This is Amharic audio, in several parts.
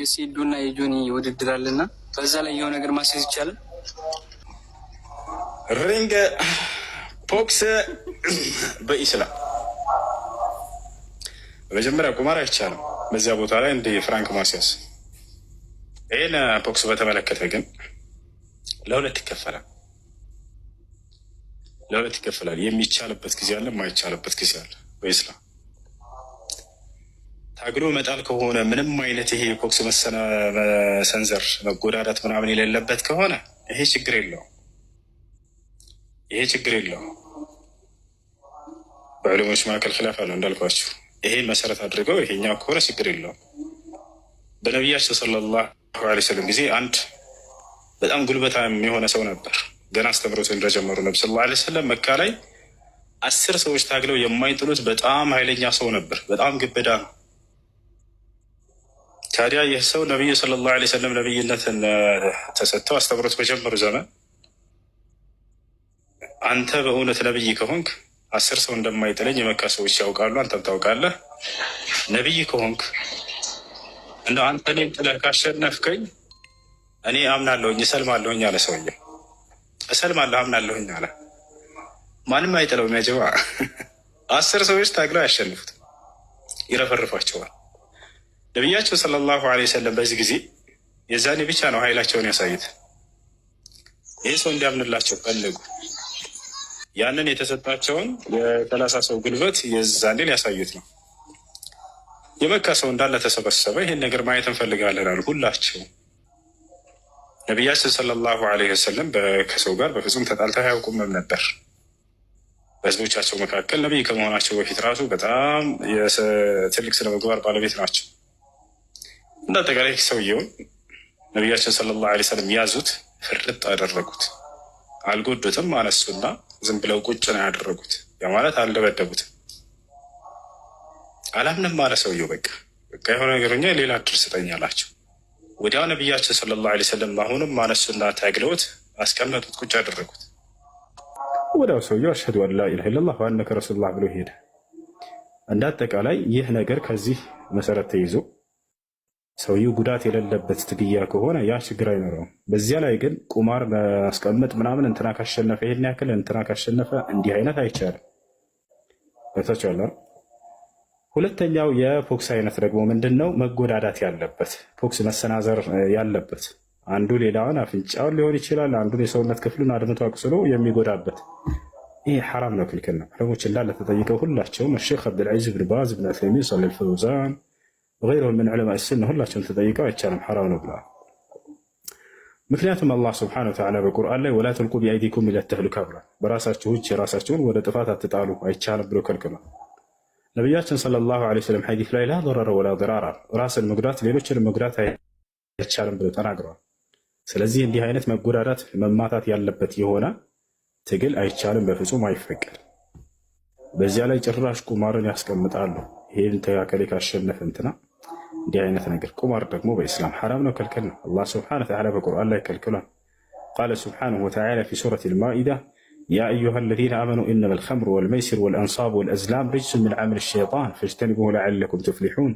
የሲዱና የጆኒ ውድድር አለና በዛ ላይ የሆነ ነገር ማስያዝ ይቻላል። ሪንግ ቦክስ በኢስላም በመጀመሪያ ቁማር አይቻልም። በዚያ ቦታ ላይ እንደ ፍራንክ ማስያዝ። ይህን ቦክስ በተመለከተ ግን ለሁለት ይከፈላል። የሚቻልበት ጊዜ አለ፣ የማይቻልበት ጊዜ አለ። በኢስላም ታግሎ መጣል ከሆነ ምንም አይነት ይሄ ቦክስ መሰንዘር፣ መጎዳዳት ምናምን የሌለበት ከሆነ ይሄ ችግር የለውም። በዕለሞች መካከል ኺላፍ አለው እንዳልኳችሁ። ይሄ መሰረት አድርገው ይሄኛው ከሆነ ችግር የለውም። በነቢያችን ሰለላሁ ዐለይሂ ወሰለም ጊዜ አንድ በጣም ጉልበታም የሆነ ሰው ነበር። ገና አስተምሮት እንደጀመሩ ነቢ ሰለላሁ ዐለይሂ ወሰለም መካ ላይ 10 ሰዎች ታግለው የማይጥሉት በጣም ኃይለኛ ሰው ነበር። በጣም ግብዳ ነው። ታዲያ ይህ ሰው ነቢዩ ሰለላሁ ዐለይሂ ወሰለም ነቢይነትን ተሰጥተው አስተምሮት በጀመሩ ዘመን አንተ በእውነት ነቢይ ከሆንክ 10 ሰው እንደማይጥለኝ የመካ ሰዎች ያውቃሉ፣ አንተም ታውቃለህ። ነቢይ ከሆንክ እንደ አንተ እኔን ጥለህ ካሸነፍከኝ እኔ አምናለሁኝ እሰልማለሁኝ አለ። ሰውዬው እሰልማለሁ አምናለሁኝ አለ። ማንም አይጥለውም። ያጀባ 10 ሰዎች ታግለው አያሸንፉት፣ ይረፈርፏቸዋል። ነቢያቸው ሰለላሁ ዐለይሂ ወሰለም በዚህ ጊዜ የዛኔ ብቻ ነው ኃይላቸውን ያሳዩት። ይህ ሰው እንዲያምንላቸው ፈለጉ። ያንን የተሰጣቸውን የ30 ሰው ጉልበት የዛኔ ሊያሳዩት ነው። የመካ ሰው እንዳለ ተሰበሰበ። ይህን ነገር ማየት እንፈልጋለን አሉ ሁላቸው። ነቢያችን ሰለላሁ ዐለይሂ ወሰለም ከሰው ጋር በፍጹም ተጣልተው አያውቁምም ነበር። በህዝቦቻቸው መካከል ነቢይ ከመሆናቸው በፊት ራሱ በጣም ትልቅ ስነ ምግባር ባለቤት ናቸው። እንደ አጠቃላይ ሰውየውን ነቢያችን ሰለላሁ ዐለይሂ ወሰለም ያዙት፣ ፍርጥ አደረጉት። አልጎዱትም፣ አነሱና ዝም ብለው ቁጭ ነው ያደረጉት። ያ ማለት አልደበደቡትም። አላምንም አለ ሰውየው። በቃ የሆነ ነገርኛ ሌላ እድል ስጠኝ አላቸው። ወዲያው ነቢያችን ሰለላሁ ዐለይሂ ወሰለም አሁንም አነሱና ታግለውት አስቀመጡት፣ ቁጭ አደረጉት። ወዲያው ሰውየው አሽሀዱ አን ላ ኢላሀ ኢለላህ ወአነከ ረሱሉላህ ብሎ ሄደ። እንደ አጠቃላይ ይህ ነገር ከዚህ መሰረት ተይዞ ሰውየው ጉዳት የሌለበት ትግያ ከሆነ ያ ችግር አይኖረውም። በዚያ ላይ ግን ቁማር ማስቀመጥ ምናምን እንትና ካሸነፈ ይሄን ያክል እንትና ካሸነፈ እንዲህ አይነት አይቻልም። በታቻለ ሁለተኛው የፖክስ አይነት ደግሞ ምንድን ነው? መጎዳዳት ያለበት ፖክስ፣ መሰናዘር ያለበት አንዱ ሌላውን አፍንጫውን ሊሆን ይችላል፣ አንዱን የሰውነት ክፍሉን አድምቶ አቁስሎ የሚጎዳበት ይህ ሐራም ነው፣ ክልክል ነው። ዕለሞች እንዳለ ተጠይቀው ሁላቸውም ሼክ አብዱልዐዚዝ ብን ባዝ ብን ዑሰይሚን ሷሊህ አልፈውዛን ወገይሩሁም ምን ዑለማ ሱና ሁላቸውም ተጠይቀው አይቻልም፣ ሐራም ነው ብለዋል። ምክንያቱም አላህ ሱብሓነሁ ወተዓላ በቁርአን ላይ ወላ ተልቁ ቢአይዲኩም ኢላ ተህሉካ ብሏል። በራሳችሁ እጅ የራሳችሁን ወደ ጥፋት አትጣሉ፣ አይቻልም ብሎ ከልክሏል። ነቢያችን ሰለላሁ ዐለይሂ ወሰለም ሐዲስ ላይ ላ ضረረ ወላ ضራራ፣ ራስን መጉዳት ሌሎችን መጉዳት አይቻልም ብሎ ተናግረዋል። ስለዚህ እንዲህ አይነት መጎዳዳት መማታት ያለበት የሆነ ትግል አይቻልም፣ በፍጹም አይፈቀድም። በዚያ ላይ ጭራሽ ቁማርን ያስቀምጣሉ። ይሄን ተካከለ ካሸነፈ እንትና እንዲህ አይነት ነገር። ቁማር ደግሞ በኢስላም ሐራም ነው፣ ክልክል ነው። አላህ ሱብሓነሁ ወተዓላ በቁርአን ላይ ከልክሏል። ቃለ ሱብሓነሁ ወተዓላ ፊ ሱረቲል ማኢዳ ያ አዩሃ አለዚነ አመኑ ኢነመል ኸምሩ ወልመይሲሩ ወልአንሳቡ ወልአዝላም ሪጅሱን ሚን ዐመሊ ሸይጣን ፈጅተኒቡሁ ለዐለኩም ቱፍሊሑን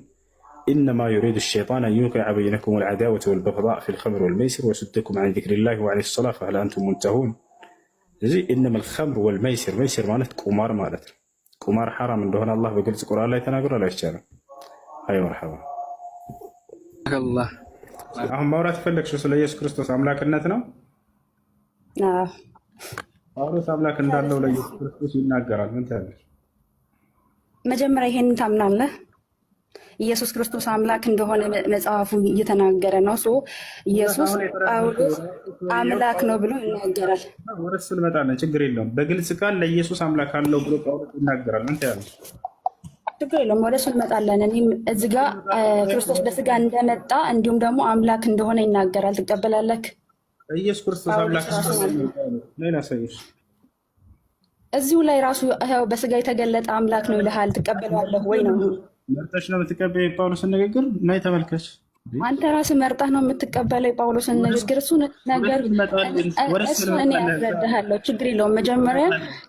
ኢነማ ዩሪዱ ሸይጣን አን ዩውቂዐ በይነኩም አልዐዳወተ ወልበግዳእ ፊል ኸምሪ ወልመይሲር ወየሱደኩም ዐን ዚክሪላሂ ወዐኒ ሶላህ ፈሀል አንቱም ሙንተሁን። እዚህ ኢነመል ኸምሩ ወልመይሲር፣ መይሲር ማለት ቁማር ማለት ነው። ቁማር ሐራም እንደሆነ አላህ በግልጽ ቁርአን ላይ ተናግሯል። አይቻልም። አይ መርሐባ። አሁን ማውራት ፈለግሽው ስለ ኢየሱስ ክርስቶስ አምላክነት ነው። ጳውሎስ አምላክ እንዳለው ለኢየሱስ ክርስቶስ ይናገራል። ምን ታያለሽ? መጀመሪያ ይሄንን ታምናለህ? ኢየሱስ ክርስቶስ አምላክ እንደሆነ መጽሐፉ እየተናገረ ነው። ኢየሱስ ጳውሎስ አምላክ ነው ብሎ ይናገራል። ወደ እሱ እንመጣለን፣ ችግር የለውም። በግልጽ ቃል ለኢየሱስ አምላክ አለው ብሎ ጳውሎስ ይናገራል። ምን ታያለሽ? ችግር የለውም፣ ወደ እሱ እንመጣለን። እኔም እዚህ ጋር ክርስቶስ በስጋ እንደመጣ እንዲሁም ደግሞ አምላክ እንደሆነ ይናገራል። ትቀበላለህ? ኢየሱስ ክርስቶስ አምላክ ሌላ ሰይሽ እዚሁ ላይ ራሱ በስጋ የተገለጠ አምላክ ነው ይልሃል። ትቀበላለህ ወይ ነው? መርጠሽ ነው የምትቀበለው የጳውሎስን ንግግር? ናይ ተመልከች፣ አንተ ራስህ መርጠህ ነው የምትቀበለው የጳውሎስን ንግግር። እሱ ነገር እሱ እኔ ያስረዳሃለሁ፣ ችግር የለውም። መጀመሪያ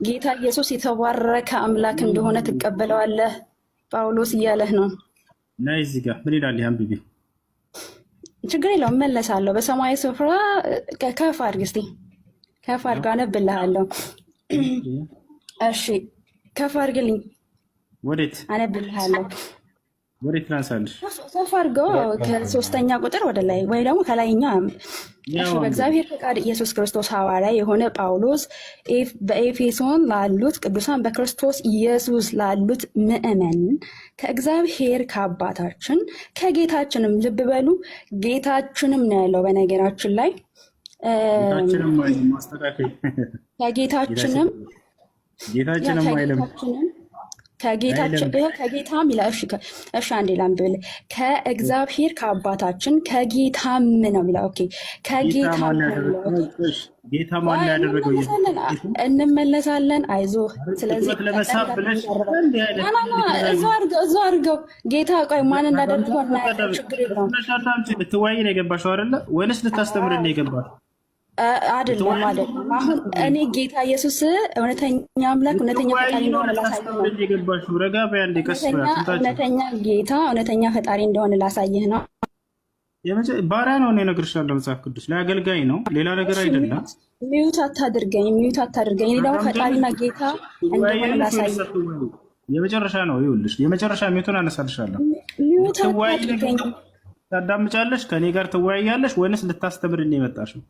ጌታ ኢየሱስ የተባረከ አምላክ እንደሆነ ትቀበለዋለህ ጳውሎስ እያለህ ነው። ናይ እዚህ ጋር ምን ይላል? አንብቢ። ችግር የለውም እመለሳለሁ። በሰማያዊ ስፍራ ከፍ አድርግ እስኪ ከፍ አድርግ፣ አነብልሃለሁ። እሺ ከፍ አድርግልኝ። ወዴት አነብልሃለሁ። ወዴት ላንሳልሽ? ከፍ አድርገው ከ3ኛ ቁጥር ወደ ላይ ወይ ደግሞ ከላይኛው። እሺ በእግዚአብሔር ፈቃድ ኢየሱስ ክርስቶስ ሐዋርያ የሆነ ጳውሎስ በኤፌሶን ላሉት ቅዱሳን በክርስቶስ ኢየሱስ ላሉት ምእመን ከእግዚአብሔር ከአባታችን ከጌታችንም፣ ልብ በሉ ጌታችንም ነው ያለው በነገራችን ላይ ከጌታችንም ከጌታም ይላል። እሺ አንዴ ላንብብል። ከእግዚአብሔር ከአባታችን ከጌታም ነው የሚለው። ኦኬ ከጌታም ጌታ ማን ያደረገው? እንመለሳለን። አይዞህ። ስለዚህ እዛው አድርገው ጌታ ቆይ ማን እንዳደረገው ችግር የለውም። ልትወያይ ነው የገባሽው አይደለ? ወይንስ ልታስተምር ነው የገባሽው? አይደለም። አሁን እኔ ጌታ ኢየሱስ እውነተኛ አምላክ እውነተኛ ፈጣሪ እንደሆነ ላሳየህ ነው። እውነተኛ ጌታ እውነተኛ ፈጣሪ እንደሆነ ላሳየህ ነው። ባሪያ ነው እነግርሻለሁ። መጽሐፍ ቅዱስ ላይ አገልጋይ ነው፣ ሌላ ነገር አይደለም። ሚዩት አታድርገኝ። እኔ ደግሞ ፈጣሪና ጌታ እንደሆነ ላሳየህ። የመጨረሻ ነው። ይኸውልሽ የመጨረሻ ሚዩቱን አነሳልሻለሁ። ሚዩት አታድርገኝ። ታዳምጫለሽ፣ ከኔ ጋር ትወያያለሽ ወይንስ ልታስተምርኝ የመጣሽው?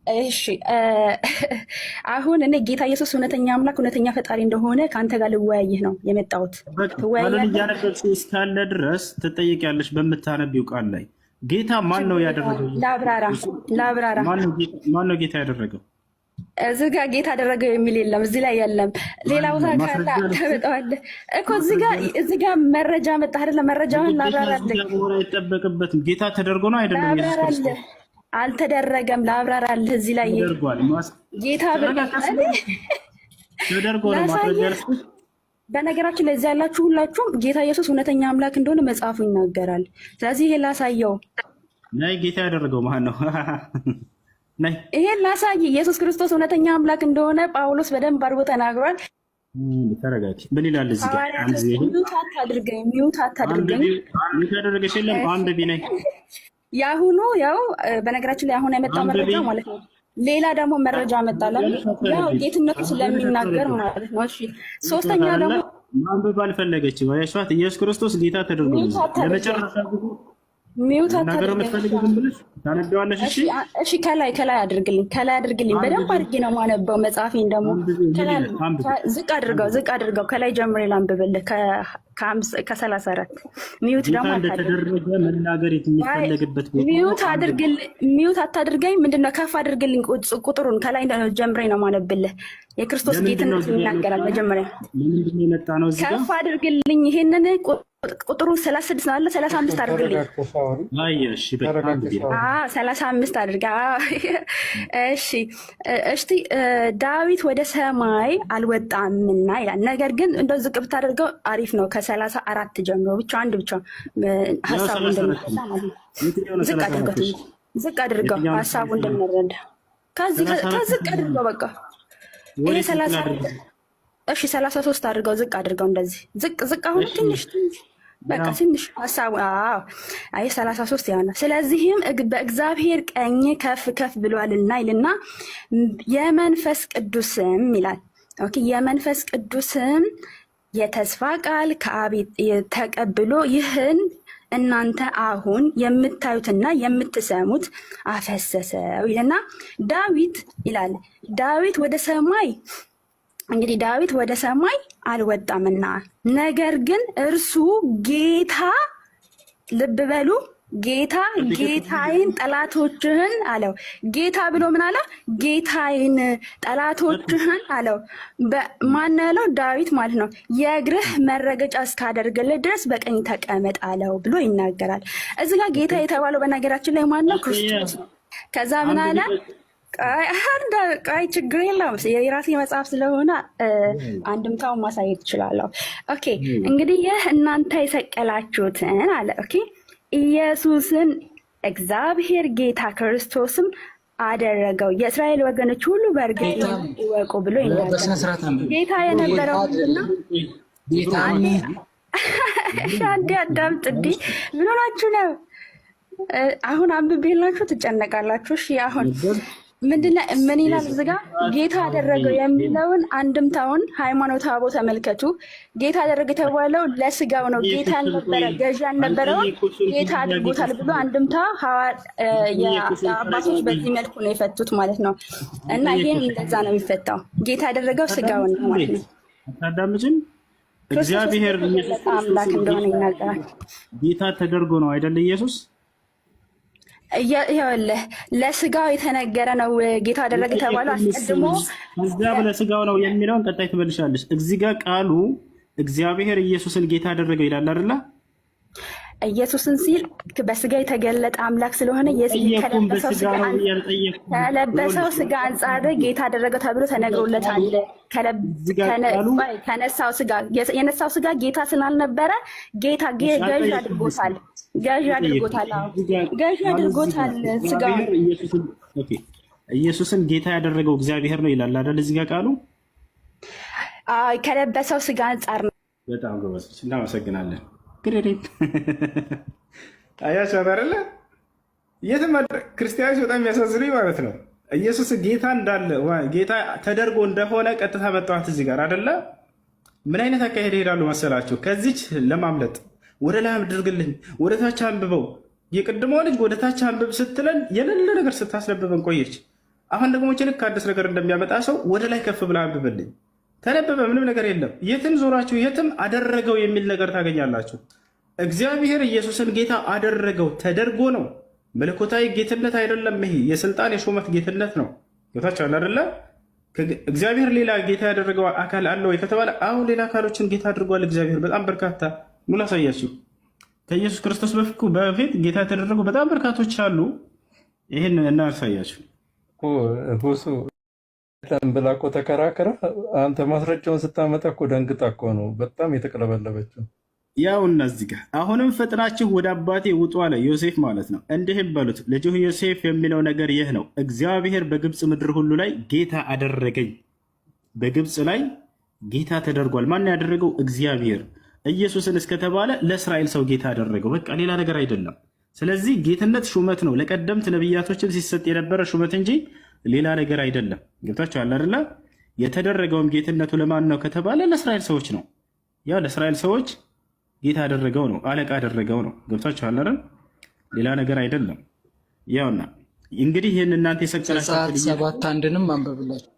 እሺ አሁን እኔ ጌታ ኢየሱስ እውነተኛ አምላክ እውነተኛ ፈጣሪ እንደሆነ ከአንተ ጋር ልወያይህ ነው የመጣሁት። እያነበብሽ እስካለ ድረስ ትጠይቂያለሽ። በምታነቢው ቃል ላይ ጌታ ማን ነው ያደረገው? ላብራራ። ማን ነው ጌታ ያደረገው? እዚህ ጋር ጌታ አደረገው የሚል የለም፣ እዚህ ላይ የለም። ሌላ ቦታ ካለ ተመጣዋለህ እኮ እዚህ ጋር መረጃ መጣ አይደለ? መረጃውን ላብራራልህ። አይጠበቅበትም። ጌታ ተደርጎ ነው አይደለም? አልተደረገም። ላብራራልህ። እዚህ ላይ ጌታ ተደርጎ ነው ማድረግ። በነገራችን ላይ እዚህ ያላችሁ ሁላችሁም ጌታ ኢየሱስ እውነተኛ አምላክ እንደሆነ መጽሐፉ ይናገራል። ስለዚህ ይሄን ላሳየው። ናይ ጌታ ያደረገው ማን ነው? ናይ ይሄን ላሳይ። ኢየሱስ ክርስቶስ እውነተኛ አምላክ እንደሆነ ጳውሎስ በደንብ አድርጎ ተናግሯል። ተረጋጊ። ምን ይላል እዚህ ጋር? ሚውት አታድርገኝ። ያደረገሽ የለም። አንብቢ ነይ የአሁኑ ያው በነገራችን ላይ አሁን የመጣው መረጃ ማለት ነው። ሌላ ደግሞ መረጃ መጣለን ያው ጌትነቱ ስለሚናገር ማለት ነው። እሺ ሶስተኛ ደግሞ ማንበብ አልፈለገችም። ያሷት ኢየሱስ ክርስቶስ ጌታ ተደርጎ ለመጨረሻ ጊዜ ሚውት ነገር የምትፈልጊው ዝም ብለሽ ታነቢዋለሽ። እሺ ከላይ አድርግልኝ። በደንብ አድርጌ ነው የማነበው። መጽሐፌን ደግሞ ዝቅ አድርገው ከላይ ጀምሬ ላንብብልህ። ከ34 ሚውት ደግሞ እንደተደረገ መናገር የሚፈለግበት ሚውት አታድርገኝ። ምንድነው? ከፍ አድርግልኝ ቁጥሩን። ከላይ ጀምሬ ነው የማነብልህ። የክርስቶስ ጌትነት ይናገራል። መጀመሪያ ከፍ አድርግልኝ። ይሄንን ቁጥሩ 36 ነው አለ 35 አድርግልኝ። እሺ 35 አድርጋ። እሺ ዳዊት ወደ ሰማይ አልወጣምና ይላል። ነገር ግን እንደው ዝቅ ብታደርገው አሪፍ ነው። ከ34 ጀምሮ ብቻ ሀሳቡ እንደምንረዳ ዝቅ አድርገው ሀሳቡ እንደምንረዳ ከዝቅ አድርገው በቃ ይሄ 33 አድርገው ዝቅ አድርገው እንደዚህ ዝቅ አሁን ትንሽ በቃ ትንሽ ሀሳቡ አይ 33 ያሆነ። ስለዚህም በእግዚአብሔር ቀኝ ከፍ ብሏልና ይልና የመንፈስ ቅዱስም ይላል። ኦኬ የመንፈስ ቅዱስም የተስፋ ቃል ከአብ ተቀብሎ ይህን እናንተ አሁን የምታዩትና የምትሰሙት አፈሰሰው ይልና ዳዊት ይላል። ዳዊት ወደ ሰማይ አልወጣምና ነገር ግን እርሱ ጌታ፣ ልብ በሉ ጌታዬን ጠላቶችህን አለው። ጌታ ብሎ ምን አለ? ጌታዬን ጠላቶችህን አለው። ማን ያለው? ዳዊት ማለት ነው። የእግርህ መረገጫ እስካደርግልህ ድረስ በቀኝ ተቀመጥ አለው ብሎ ይናገራል። እዚህ ጋር ጌታ የተባለው በነገራችን ላይ ማን ነው? ክርስቶስ ነው። ከዛ ምን አለ? ችግር የለውም የራሴ መጽሐፍ ስለሆነ አንድምታውን ማሳየት እችላለሁ። ኦኬ እንግዲህ ይህ እናንተ የሰቀላችሁትን አለ። ኦኬ ኢየሱስን እግዚአብሔር ጌታ ክርስቶስም አደረገው፣ የእስራኤል ወገኖች ሁሉ በእርግጥ ይወቁ ብሎ ይናገራል። ጌታ የነበረው አንዴ አዳምጥ። እንዲህ ምን ሆናችሁ ነው? አሁን አንብቤላችሁ ትጨነቃላችሁ። እሺ አሁን ምን ይላል እዚህ ጋር? ጌታ አደረገው የሚለውን አንድምታውን ሃይማኖተ አበው ተመልከቱ። ጌታ አደረገ የተባለው ለስጋው ነው። ጌታ አልነበረ ገዢ አልነበረው ጌታ አድርጎታል ብሎ አንድምታ የአባቶች በዚህ መልኩ ነው የፈቱት ማለት ነው። እና ይሄን እንደዛ ነው የሚፈታው። ጌታ ያደረገው ስጋውን ነው ማለት ነው። ታዳምጪኝ። እግዚአብሔር ኢየሱስ አምላክ እንደሆነ ይናገራል። ጌታ ተደርጎ ነው አይደል? ኢየሱስ ይኸውልህ ለስጋው የተነገረ ነው። ጌታ አደረገ የተባለው አስቀድሞ እዚያ ለስጋው ነው የሚለውን ቀጣይ ትመልሻለች። እዚህ ጋር ቃሉ እግዚአብሔር ኢየሱስን ጌታ አደረገው ይላል አይደል? ኢየሱስን ሲል በስጋ የተገለጠ አምላክ ስለሆነ ከለበሰው ስጋ አንጻር ጌታ አደረገ ተብሎ ተነግሮለታል። ከነሳው ስጋ የነሳው ስጋ ጌታ ስላልነበረ ጌታ ገዥ አድርጎታል። ገዥ አድርጎታል ስጋውን። ኢየሱስን ጌታ ያደረገው እግዚአብሔር ነው ይላል አይደል? እዚህ ጋር ቃሉ ከለበሰው ስጋ አንጻር ነው። በጣም ጎበዝ፣ እናመሰግናለን። አያቸው አይደለ? የትም ክርስቲያኖች በጣም የሚያሳዝኑኝ ማለት ነው። ኢየሱስ ጌታ እንዳለ ጌታ ተደርጎ እንደሆነ ቀጥታ መጣዋት እዚህ ጋር አይደለ? ምን አይነት አካሄድ ይሄዳሉ መሰላችሁ? ከዚች ለማምለጥ ወደ ላይ አድርግልኝ፣ ወደ ታች አንብበው። የቅድሞ ልጅ ወደ ታች አንብብ ስትለን የሌለ ነገር ስታስነብበን ቆየች። አሁን ደግሞ ልክ አዲስ ነገር እንደሚያመጣ ሰው ወደ ላይ ከፍ ብላ አንብብልኝ። ተነበበ፣ ምንም ነገር የለም። የትም ዞራችሁ የትም አደረገው የሚል ነገር ታገኛላችሁ። እግዚአብሔር ኢየሱስን ጌታ አደረገው ተደርጎ ነው። መለኮታዊ ጌትነት አይደለም። ይሄ የስልጣን የሹመት ጌትነት ነው። ጌታችኋል አይደለ? እግዚአብሔር ሌላ ጌታ ያደረገው አካል አለው ከተባለ አሁን ሌላ አካሎችን ጌታ አድርጓል እግዚአብሔር። በጣም በርካታ ሙሉ አሳያችሁ። ከኢየሱስ ክርስቶስ በፊት ጌታ የተደረጉ በጣም በርካቶች አሉ። ይህን እናሳያችሁ። ሁሱ ብላ እኮ ተከራከረ። አንተ ማስረጃውን ስታመጣ እኮ ደንግጣ እኮ ነው በጣም የተቀለበለበችው። ያው እነዚህ ጋር አሁንም ፈጥናችሁ ወደ አባቴ ውጡ አለ ዮሴፍ ማለት ነው። እንዲህም በሉት ልጅህ ዮሴፍ የሚለው ነገር ይህ ነው፣ እግዚአብሔር በግብፅ ምድር ሁሉ ላይ ጌታ አደረገኝ። በግብፅ ላይ ጌታ ተደርጓል። ማን ያደረገው? እግዚአብሔር። ኢየሱስን እስከተባለ ለእስራኤል ሰው ጌታ አደረገው። በቃ ሌላ ነገር አይደለም። ስለዚህ ጌትነት ሹመት ነው። ለቀደምት ነቢያቶችም ሲሰጥ የነበረ ሹመት እንጂ ሌላ ነገር አይደለም። ገብታችኋል አይደለ? የተደረገውም ጌትነቱ ለማን ነው ከተባለ ለእስራኤል ሰዎች ነው። ያው ለእስራኤል ሰዎች ጌታ አደረገው ነው፣ አለቃ አደረገው ነው። ገብታችኋል አይደል? ሌላ ነገር አይደለም። ያውና እንግዲህ ይህን እናንተ የሰቀላችሁትን ሰባት አንድንም አንብብላችሁ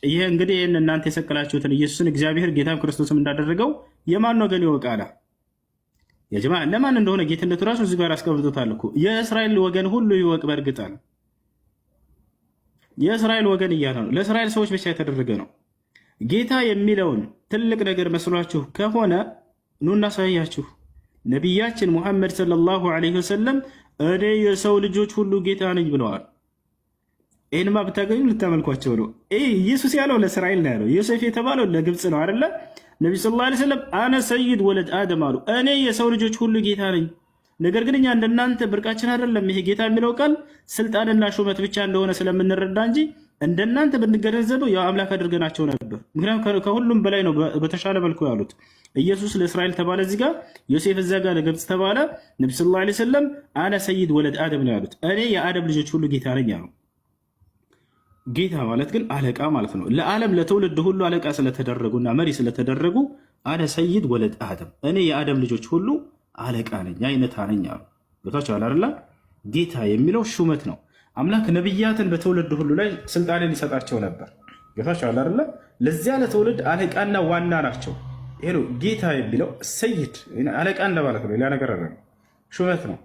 ይሄ እንግዲህ ይህን እናንተ የሰቀላችሁትን ኢየሱስን እግዚአብሔር ጌታም ክርስቶስም እንዳደረገው የማን ወገን ይወቃላ? የጀማ ለማን እንደሆነ ጌትነቱ ራሱ እዚህ ጋር አስቀምጦታል እኮ። የእስራኤል ወገን ሁሉ ይወቅ። በእርግጣል የእስራኤል ወገን እያለ ነው። ለእስራኤል ሰዎች ብቻ የተደረገ ነው። ጌታ የሚለውን ትልቅ ነገር መስሏችሁ ከሆነ ኑ እናሳያችሁ። ነቢያችን ሙሐመድ ሰለላሁ ዐለይሂ ወሰለም እኔ የሰው ልጆች ሁሉ ጌታ ነኝ ብለዋል። ይህንማ ብታገኙ ልታመልኳቸው ነው። ኢየሱስ ያለው ለእስራኤል ነው ያለው። ዮሴፍ የተባለው ለግብፅ ነው አይደለ? ነቢ ሰለላሁ ዐለይሂ ወሰለም አነ ሰይድ ወለድ አደም አሉ። እኔ የሰው ልጆች ሁሉ ጌታ ነኝ። ነገር ግን እኛ እንደናንተ ብርቃችን አይደለም። ይሄ ጌታ የሚለው ቃል ስልጣንና ሹመት ብቻ እንደሆነ ስለምንረዳ እንጂ እንደናንተ ብንገነዘበው ያው አምላክ አድርገናቸው ነበር። ምክንያቱም ከሁሉም በላይ ነው በተሻለ መልኩ ያሉት። ኢየሱስ ለእስራኤል ተባለ እዚህ ጋር፣ ዮሴፍ እዚያ ጋር ለግብፅ ተባለ። ነቢ ሰለላሁ ዐለይሂ ወሰለም አነ ሰይድ ወለድ አደም ነው ያሉት። እኔ የአደም ልጆች ሁሉ ጌታ ነኝ አሉ። ጌታ ማለት ግን አለቃ ማለት ነው። ለዓለም ለትውልድ ሁሉ አለቃ ስለተደረጉና መሪ ስለተደረጉ አነ ሰይድ ወለድ አደም፣ እኔ የአደም ልጆች ሁሉ አለቃ ነኝ፣ አይነታ ነኝ አሉ። ጌታቸው አይደለ? ጌታ የሚለው ሹመት ነው። አምላክ ነብያትን በትውልድ ሁሉ ላይ ስልጣንን ይሰጣቸው ነበር። ጌታቸው አይደለ? ለዚያ ለትውልድ አለቃና ዋና ናቸው። ይሄ ነው ጌታ የሚለው ሰይድ፣ አለቃ እንደማለት ነው። ሌላ ነገር አይደለም፣ ሹመት ነው።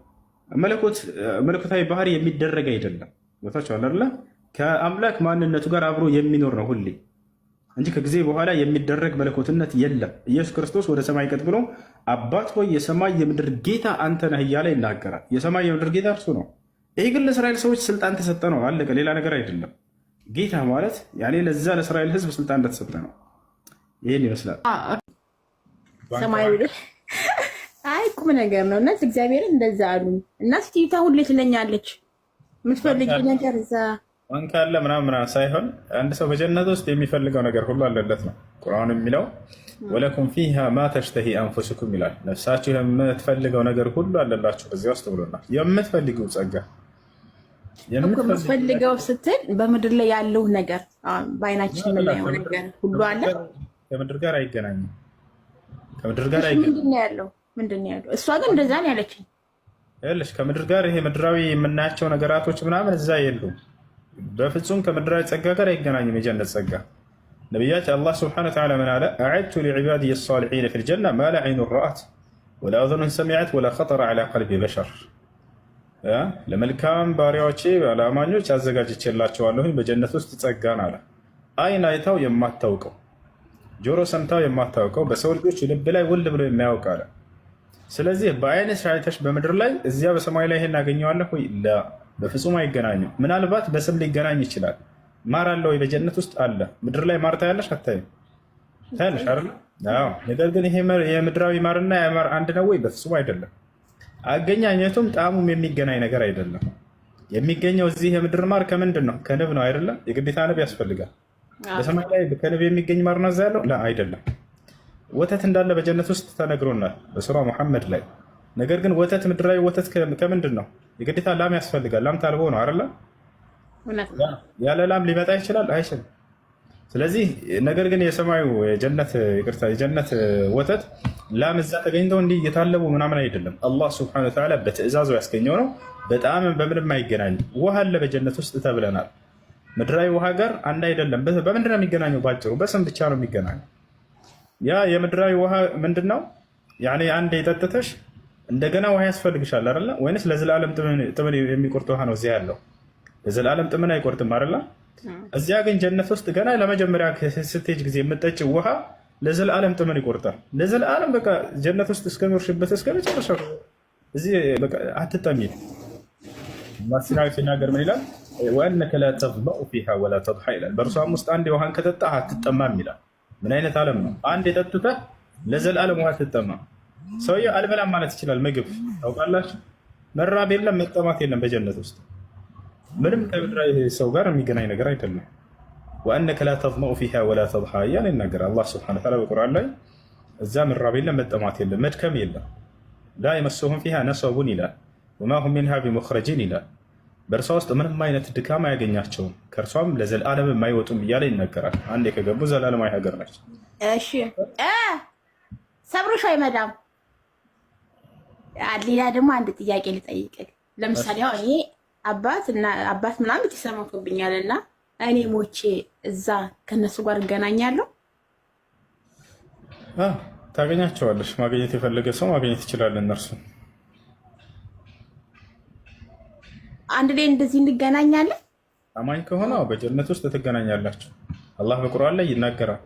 መለኮታዊ ባህሪ የሚደረግ አይደለም። ጌታቸው አይደለ? ከአምላክ ማንነቱ ጋር አብሮ የሚኖር ነው ሁሌ እንጂ ከጊዜ በኋላ የሚደረግ መለኮትነት የለም። ኢየሱስ ክርስቶስ ወደ ሰማይ ቀጥ ብሎ አባት ሆይ የሰማይ የምድር ጌታ አንተ ነህ እያለ ይናገራል። የሰማይ የምድር ጌታ እርሱ ነው። ይህ ግን ለእስራኤል ሰዎች ስልጣን ተሰጠ ነው፣ አለቀ። ሌላ ነገር አይደለም። ጌታ ማለት ያኔ ለዛ ለእስራኤል ሕዝብ ስልጣን እንደተሰጠ ነው። ይህን ይመስላል። አይ ቁም ነገር ነው። እና እግዚአብሔርን እንደዛ አሉ እና ስትይታ ሁሌ ትለኛለች የምትፈልጊው ነገር እዛ ማን ካለ ምናምን ሳይሆን አንድ ሰው በጀነት ውስጥ የሚፈልገው ነገር ሁሉ አለለት ነው ቁርአን የሚለው። ወለኩም ፊሃ ማ ተሽተሂ አንፉሱኩም ይላል። ነፍሳችሁ የምትፈልገው ነገር ሁሉ አለላችሁ በዚያ ውስጥ ብሎናል። የምትፈልገው ጸጋ የምትፈልገው ስትል በምድር ላይ ያለው ነገር በአይናችን የምናየው ነገር ሁሉ አለ። ከምድር ጋር አይገናኝም። ከምድር ጋር አይገናኝም። ምንድን ነው ያለው? እሷ ግን እንደዛ ነው ያለችኝ። ይኸውልሽ ከምድር ጋር ይሄ ምድራዊ የምናያቸው ነገራቶች ምናምን እዛ የሉም። በፍጹም ከምድራዊ ጸጋ ጋር አይገናኝም የጀነት ጸጋ። ነቢያችን አላህ ስብሐነሁ ወተዓላ ምን አለ? አዕድቱ ሊዕባዲየ ሷሊሒነ ፊል ጀና ማ ላ ዐይኑን ረአት ወላ አዙኑን ሰሚዐት ወላ ኸጠረ ዐላ ቀልቢ በሸር። ለመልካም ባሪያዎቼ ለአማኞች አዘጋጅቼላቸዋለሁኝ በጀነት ውስጥ ጸጋን አለ። አይን አይታው የማታውቀው ጆሮ ሰምታው የማታውቀው በሰው ልጆች ልብ ላይ ውል ብሎ የሚያውቅ አለ። ስለዚህ በአይንሽ አይተሽ በምድር ላይ እዚያ በሰማይ ላይ ይሄን አገኘዋለሁ ወይ? በፍጹም አይገናኝም። ምናልባት በስም ሊገናኝ ይችላል። ማር አለ ወይ? በጀነት ውስጥ አለ። ምድር ላይ ማር ታያለሽ? አታይም? ታያለሽ አይደል? አዎ። ነገር ግን ይሄ የምድራዊ ማርና የማር አንድ ነው ወይ? በፍጹም አይደለም። አገኛኘቱም ጣዕሙም የሚገናኝ ነገር አይደለም። የሚገኘው እዚህ የምድር ማር ከምንድን ነው? ከንብ ነው አይደለም? የግዴታ ንብ ያስፈልጋል። በሰማይ ላይ ከንብ የሚገኝ ማር ነው እዛ ያለው? አይደለም። ወተት እንዳለ በጀነት ውስጥ ተነግሮናል በሱራ ሙሐመድ ላይ። ነገር ግን ወተት ምድራዊ ወተት ከምንድን ነው? የግዴታ ላም ያስፈልጋል። ላም ታልቦ ነው አይደለ? ያለ ላም ሊመጣ ይችላል? አይችልም። ስለዚህ ነገር ግን የሰማዩ የጀነት ወተት ላም እዛ ተገኝተው እንዲህ እየታለቡ ምናምን አይደለም። አላህ ስብሐነሁ ወተዓላ በትዕዛዙ ያስገኘው ነው። በጣም በምንም አይገናኝም። ውሃ አለ በጀነት ውስጥ ተብለናል። ምድራዊ ውሃ ጋር አንድ አይደለም። በምንድን ነው የሚገናኘው? ባጭሩ በስም ብቻ ነው የሚገናኘው። ያ የምድራዊ ውሃ ምንድን ነው? ያኔ አንድ የጠጥተሽ እንደገና ውሃ ያስፈልግሻል አይደለ? ወይንስ ለዘላለም ጥምን የሚቆርጥ ውሃ ነው እዚያ ያለው? ለዘላለም ጥምን አይቆርጥም አይደለ? እዚያ ግን ጀነት ውስጥ ገና ለመጀመሪያ ስትሄጅ ጊዜ የምጠጭው ውሃ ለዘላለም ጥምን ይቆርጣል። ለዘላለም በቃ ጀነት ውስጥ እስከኖርሽበት እስከ መጨረሻ እዚህ በቃ አትጠሚም። ማስናዊ ሲናገር ምን ይላል? ወአነከ ላ ተዝመኡ ፊሃ ወላ ተድሓ ይላል። በእርሷም ውስጥ አንድ ውሃን ከጠጣህ አትጠማም ይላል። ምን አይነት ዓለም ነው? አንድ የጠጥተህ ለዘላለም ውሃ አትጠማም። ሰውዬው አልበላም ማለት ይችላል። ምግብ ታውቃላችሁ፣ መራብ የለም መጠማት የለም በጀነት ውስጥ ምንም ከምድራዊ ሰው ጋር የሚገናኝ ነገር አይደለም። ወአነከ ላ ተዝመኡ ፊሃ ወላ ተድሓ እያለ ይናገራል አላህ ሱብሓነሁ ወተዓላ በቁርአን ላይ። እዛ መራብ የለም መጠማት የለም መድከም የለም። ላ የመሱሁም ፊሃ ነሰቡን ይላል። ወማ ሁም ሚንሃ ቢሙኽረጂን ይላል። በእርሷ ውስጥ ምንም አይነት ድካም አያገኛቸውም፣ ከእርሷም ለዘላለም የማይወጡም እያለ ይነገራል። አንዴ ከገቡ ዘላለማዊ ሀገር ነች። እሺ ሰብሩሽ ወይ መዳም፣ ሌላ ደግሞ አንድ ጥያቄ ልጠይቅህ። ለምሳሌ አሁን እኔ አባት ምናምን ተሰማቶብኛል እና እኔ ሞቼ እዛ ከነሱ ጋር እገናኛለሁ? ታገኛቸዋለሽ። ማግኘት የፈለገ ሰው ማግኘት ይችላል። እነርሱ አንድ ላይ እንደዚህ እንገናኛለን። አማኝ ከሆነ በጀነት ውስጥ ትገናኛላችሁ። አላህ በቁርአን ላይ ይናገራል።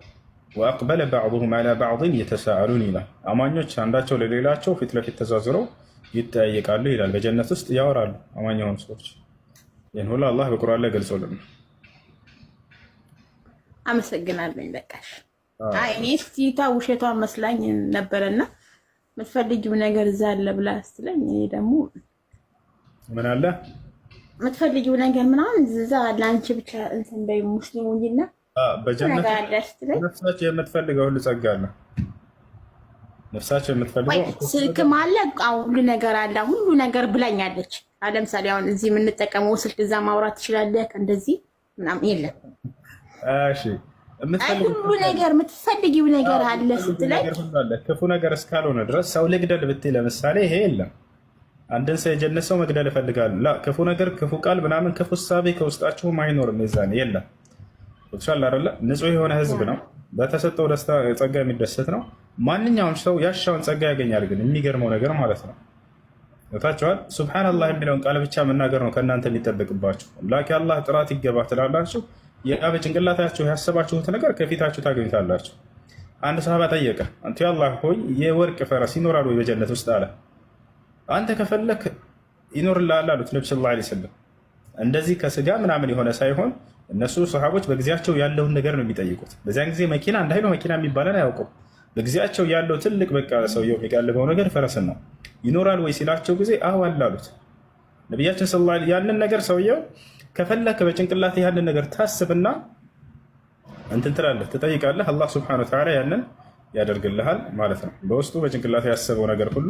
ወአቅበለ ባዕዱሁም ዐላ ባዕድን የተሳአሉን ይላል። አማኞች አንዳቸው ለሌላቸው ፊት ለፊት ተዛዝረው ይጠያየቃሉ ይላል። በጀነት ውስጥ ያወራሉ አማኝ የሆኑ ሰዎች። ይህን ሁሉ አላህ በቁርአን ላይ ገልጾልን። አመሰግናለሁ። በቃሽ። እኔ ስቲታ ውሸቷን መስላኝ ነበረና የምትፈልጊው ነገር እዛ አለ ብላ ስትለኝ እኔ ደግሞ ምን አለ የምትፈልጊው ነገር ምናምን እዛ ለአንቺ ብቻ እንትን በይ ሙስሊሙ እንጂና በጀነት ነፍሳቸው የምትፈልገው ሁሉ ጸጋ አለ። ነፍሳቸው የምትፈልገው ስልክም አለ፣ ሁሉ ነገር አለ። ሁሉ ነገር ብላኛለች። ለምሳሌ አሁን እዚህ የምንጠቀመው ስልክ እዛ ማውራት ትችላለህ፣ እንደዚህ ምናምን የለም። እሺ ሁሉ ነገር የምትፈልጊው ነገር አለ ስትለኝ ክፉ ነገር እስካልሆነ ድረስ ሰው ልግደል ብትይ ለምሳሌ ይሄ የለም። አንድን ሰው የጀነት ሰው መግደል እፈልጋለሁ፣ ክፉ ነገር ክፉ ቃል ምናምን ክፉ እሳቤ ከውስጣችሁም አይኖርም። የዛኔ የለም። ይቻላል አይደለ? ንጹህ የሆነ ህዝብ ነው። በተሰጠው ደስታ ጸጋ የሚደሰት ነው። ማንኛውም ሰው ያሻውን ጸጋ ያገኛል። ግን የሚገርመው ነገር ማለት ነው ታቸዋል ሱብሃንአላህ የሚለውን ቃል ብቻ መናገር ነው ከእናንተ የሚጠበቅባችሁ። ላኪ አላህ ጥራት ይገባ ትላላችሁ። ያ በጭንቅላታችሁ ያሰባችሁት ነገር ከፊታችሁ ታገኙታላችሁ። አንድ ሰሃባ ጠየቀ፣ አንተ አላህ ሆይ የወርቅ ፈረስ ይኖራል ወይ በጀነት ውስጥ አለ። አንተ ከፈለክ ይኖርልሃል አሉት ነብዩ ሰለላሁ ዐለይሂ ወሰለም። እንደዚህ ከስጋ ምናምን የሆነ ሳይሆን እነሱ ሰሃቦች በጊዜያቸው ያለውን ነገር ነው የሚጠይቁት። በዚያን ጊዜ መኪና እንዳይሉ መኪና የሚባለን አያውቁም። በጊዜያቸው ያለው ትልቅ በቃ ሰውየው የሚጋልበው ነገር ፈረስን ነው። ይኖራል ወይ ሲላቸው ጊዜ አዎ አለ አሉት። ነቢያችን ሰለላሁ ዐለይሂ ያንን ነገር ሰውየው ከፈለክ በጭንቅላት ያንን ነገር ታስብና እንትን ትላለህ ትጠይቃለህ። አላህ ሱብሓነሁ ወተዓላ ያንን ያደርግልሃል ማለት ነው። በውስጡ በጭንቅላት ያሰበው ነገር ሁሉ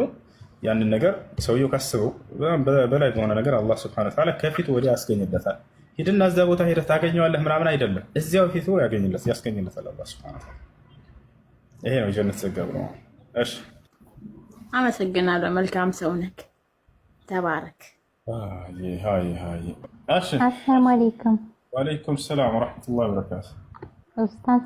ያንን ነገር ሰውየው ካስበው በላይ በሆነ ነገር አላህ ሱብሓነሁ ወተዓላ ከፊቱ ወዲያ ያስገኝለታል። ሂድና እዛ ቦታ ሄደህ ታገኘዋለህ ምናምን አይደለም፣ እዚያው ፊቱ ያስገኝለታል አላህ ሱብሓነሁ ወተዓላ። ይሄ ነው የጀነት ዘገብ ነው። እሺ አመሰግናለሁ። መልካም ሰው ነህ። ተባረክ። አሰላሙ አለይኩም። ወአለይኩም ሰላም ወረሕመቱላሂ ወበረካቱህ። ኡስታዝ